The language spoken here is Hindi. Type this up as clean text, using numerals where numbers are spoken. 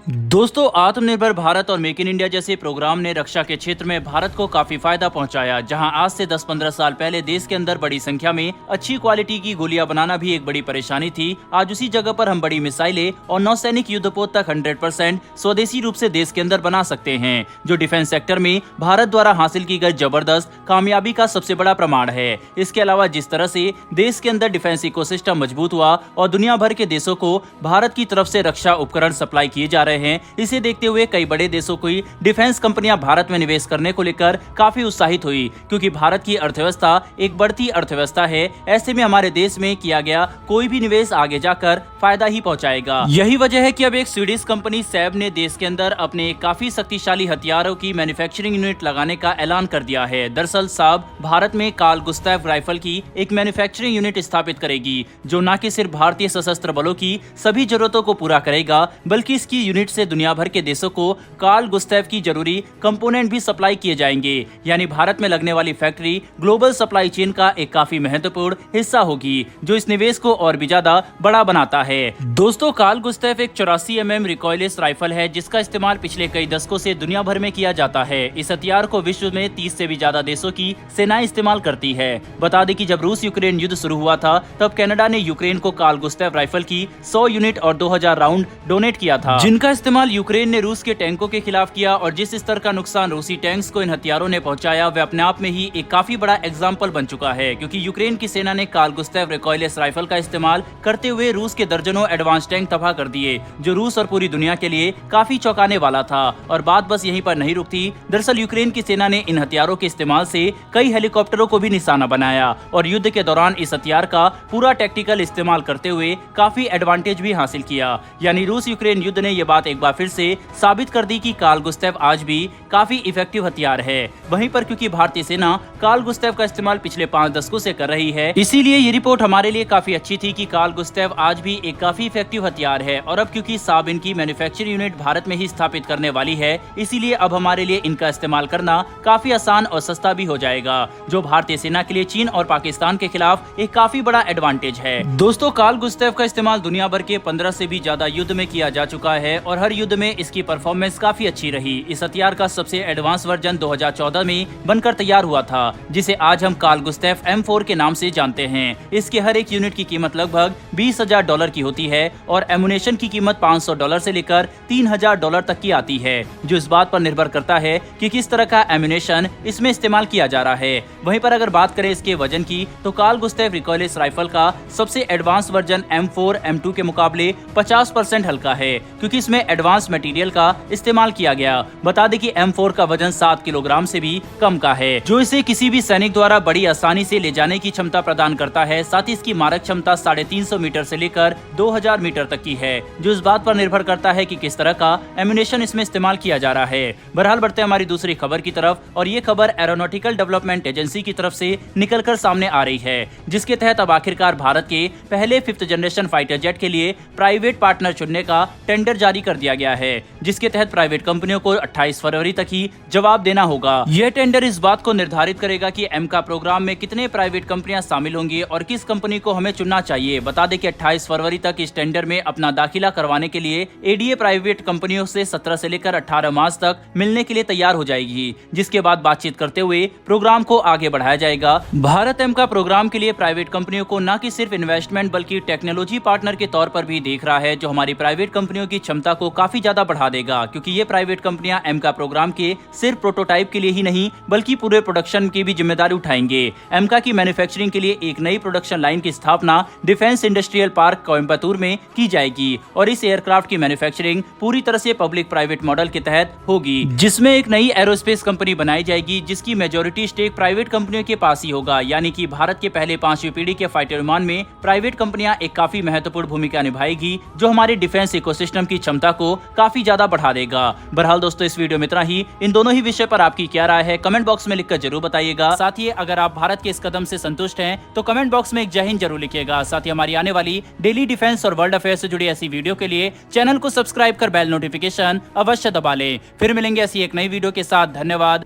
दोस्तों, आत्मनिर्भर भारत और मेक इन इंडिया जैसे प्रोग्राम ने रक्षा के क्षेत्र में भारत को काफी फायदा पहुंचाया। जहां आज से 10-15 साल पहले देश के अंदर बड़ी संख्या में अच्छी क्वालिटी की गोलियां बनाना भी एक बड़ी परेशानी थी, आज उसी जगह पर हम बड़ी मिसाइलें और नौसैनिक युद्धपोत तक 100% स्वदेशी रूप से देश के अंदर बना सकते हैं, जो डिफेंस सेक्टर में भारत द्वारा हासिल की गई जबरदस्त कामयाबी का सबसे बड़ा प्रमाण है। इसके अलावा जिस तरह से देश के अंदर डिफेंस इकोसिस्टम मजबूत हुआ और दुनिया भर के देशों को भारत की तरफ से रक्षा उपकरण सप्लाई किए जा रहे हैं, इसे देखते हुए कई बड़े देशों की डिफेंस कंपनियां भारत में निवेश करने को लेकर काफी उत्साहित हुई, क्योंकि भारत की अर्थव्यवस्था एक बढ़ती अर्थव्यवस्था है। ऐसे में हमारे देश में किया गया कोई भी निवेश आगे जाकर फायदा ही पहुंचाएगा। यही वजह है कि अब एक स्वीडिश कंपनी सैब ने देश के अंदर अपने काफी शक्तिशाली हथियारों की मैन्युफैक्चरिंग यूनिट लगाने का ऐलान कर दिया है। दरअसल साब भारत में कार्ल गुस्ताव राइफल की एक मैन्युफैक्चरिंग यूनिट स्थापित करेगी, जो न कि सिर्फ भारतीय सशस्त्र बलों की सभी जरूरतों को पूरा करेगा, बल्कि इसकी यूनिट से दुनिया भर के देशों को कार्ल गुस्ताव की जरूरी कंपोनेंट भी सप्लाई किए जाएंगे। यानी भारत में लगने वाली फैक्ट्री ग्लोबल सप्लाई चेन का एक काफी महत्वपूर्ण हिस्सा होगी, जो इस निवेश को और भी ज्यादा बड़ा बनाता है। दोस्तों, कार्ल गुस्ताव एक 84 mm रिकॉयलेस राइफल है, जिसका इस्तेमाल पिछले कई दशकों से दुनिया भर में किया जाता है। इस हथियार को विश्व में 30 से भी ज्यादा देशों की सेनाएं इस्तेमाल करती है। बता दें कि जब रूस यूक्रेन युद्ध शुरू हुआ था, तब कनाडा ने यूक्रेन को कार्ल गुस्ताव राइफल की 100 यूनिट और 2000 राउंड डोनेट किया था, जिनका इस्तेमाल यूक्रेन ने रूस के टैंकों के खिलाफ किया। और जिस स्तर का नुकसान रूसी टैंक्स को इन हथियारों ने पहुंचाया, वह अपने आप में ही एक काफी बड़ा एग्जाम्पल बन चुका है, क्योंकि यूक्रेन की सेना ने कार्ल गुस्ताव रिकॉयलेस राइफल का इस्तेमाल करते हुए रूस के दर्जनों एडवांस टैंक तबाह कर दिए, जो रूस और पूरी दुनिया के लिए काफी चौंकाने वाला था। और बात बस यहीं पर नहीं रुकती। दरअसल यूक्रेन की सेना ने इन हथियारों के इस्तेमाल से कई हेलीकॉप्टरों को भी निशाना बनाया और युद्ध के दौरान इस हथियार का पूरा टैक्टिकल इस्तेमाल करते हुए काफी एडवांटेज भी हासिल किया। यानी रूस यूक्रेन युद्ध ने यह बात एक बार फिर से साबित कर दी कि कार्ल गुस्ताव आज भी काफी इफेक्टिव हथियार है। वहीं पर क्योंकि भारतीय सेना कार्ल गुस्ताव का इस्तेमाल पिछले 5 दशकों से कर रही है, इसीलिए ये रिपोर्ट हमारे लिए काफी अच्छी थी कि कार्ल गुस्ताव आज भी एक काफी इफेक्टिव हथियार है। और अब क्योंकि साब इनकी मैन्युफैक्चरिंग यूनिट भारत में ही स्थापित करने वाली है, इसीलिए अब हमारे लिए इनका इस्तेमाल करना काफी आसान और सस्ता भी हो जाएगा, जो भारतीय सेना के लिए चीन और पाकिस्तान के खिलाफ एक काफी बड़ा एडवांटेज है। दोस्तों, कार्ल गुस्ताव का इस्तेमाल दुनिया भर के 15 से भी ज्यादा युद्ध में किया जा चुका है और हर युद्ध में इसकी परफॉर्मेंस काफी अच्छी रही। इस हथियार का सबसे एडवांस वर्जन 2014 में बनकर तैयार हुआ था, जिसे आज हम कार्ल गुस्ताव M4 के नाम से जानते हैं। इसके हर एक यूनिट की कीमत लगभग $20,000 की होती है और एमुनेशन की कीमत $500 से लेकर $3,000 तक की आती है, जो इस बात पर निर्भर करता है कि किस तरह का एमुनेशन इसमें इस्तेमाल किया जा रहा है। वहीं पर अगर बात करें इसके वजन की, तो कार्ल गुस्ताव रिकॉयलेस राइफल का सबसे एडवांस वर्जन M4 M2 के मुकाबले 50% हल्का है, क्योंकि इसमें एडवांस मटेरियल का इस्तेमाल किया गया। बता दें कि M4 का वजन 7 किलोग्राम से भी कम का है, जो इसे किसी भी सैनिक द्वारा बड़ी आसानी से ले जाने की क्षमता प्रदान करता है। साथ ही इसकी मारक क्षमता 350 मीटर से लेकर 2000 मीटर तक की है, जो इस बात पर निर्भर करता है कि किस तरह का एम्यूनेशन इसमें इस्तेमाल किया जा रहा है। बहरहाल बढ़ते हैं हमारी दूसरी खबर की तरफ, और ये खबर एरोनॉटिकल डेवलपमेंट एजेंसी की तरफ से निकलकर सामने आ रही है, जिसके तहत अब आखिरकार भारत के पहले 5th जनरेशन फाइटर जेट के लिए प्राइवेट पार्टनर चुनने का टेंडर जारी कर दिया गया है, जिसके तहत प्राइवेट कंपनियों को 28 फरवरी तक ही जवाब देना होगा। यह टेंडर इस बात को निर्धारित करेगा कि एमका प्रोग्राम में कितने प्राइवेट कंपनियां शामिल होंगी और किस कंपनी को हमें चुनना चाहिए। बता दें कि 28 फरवरी तक इस टेंडर में अपना दाखिला करवाने के लिए एडीए प्राइवेट कंपनियों से 17 से लेकर 18 मार्च तक मिलने के लिए तैयार हो जाएगी, जिसके बाद बातचीत करते हुए प्रोग्राम को आगे बढ़ाया जाएगा। भारत एमका प्रोग्राम के लिए प्राइवेट कंपनियों को न कि सिर्फ इन्वेस्टमेंट बल्कि टेक्नोलॉजी पार्टनर के तौर पर भी देख रहा है, जो हमारी प्राइवेट कंपनियों की क्षमता को काफी ज्यादा बढ़ा देगा, क्योंकि ये प्राइवेट कंपनियां एमका प्रोग्राम के सिर्फ प्रोटोटाइप के लिए ही नहीं बल्कि पूरे प्रोडक्शन की भी जिम्मेदारी उठाएंगे। एमका की मैन्युफैक्चरिंग के लिए एक नई प्रोडक्शन लाइन की स्थापना डिफेंस इंडस्ट्रियल पार्क कोयम्बटूर में की जाएगी और इस एयरक्राफ्ट की मैन्युफैक्चरिंग पूरी तरह से पब्लिक प्राइवेट मॉडल के तहत होगी, जिसमें एक नई एरोस्पेस कंपनी बनाई जाएगी, जिसकी मेजोरिटी स्टेक प्राइवेट कंपनियों के पास ही होगा। यानी कि भारत के पहले 5वीं पीढ़ी के फाइटर विमान में प्राइवेट कंपनियां एक काफी महत्वपूर्ण भूमिका निभाएगी, जो हमारे डिफेंस इकोसिस्टम की क्षमता को काफी ज्यादा बढ़ा देगा। बहरहाल दोस्तों, इस वीडियो में इतना ही। इन दोनों ही विषय पर आपकी क्या राय है, कमेंट बॉक्स में लिखकर जरूर बताइएगा। साथ ही अगर आप भारत के इस कदम से संतुष्ट हैं, तो कमेंट बॉक्स में एक जय हिंद जरूर लिखिएगा। साथ ही हमारी आने वाली डेली डिफेंस और वर्ल्ड अफेयर से जुड़ी ऐसी वीडियो के लिए चैनल को सब्सक्राइब कर बेल नोटिफिकेशन अवश्य दबा लें। फिर मिलेंगे ऐसी एक नई वीडियो के साथ। धन्यवाद।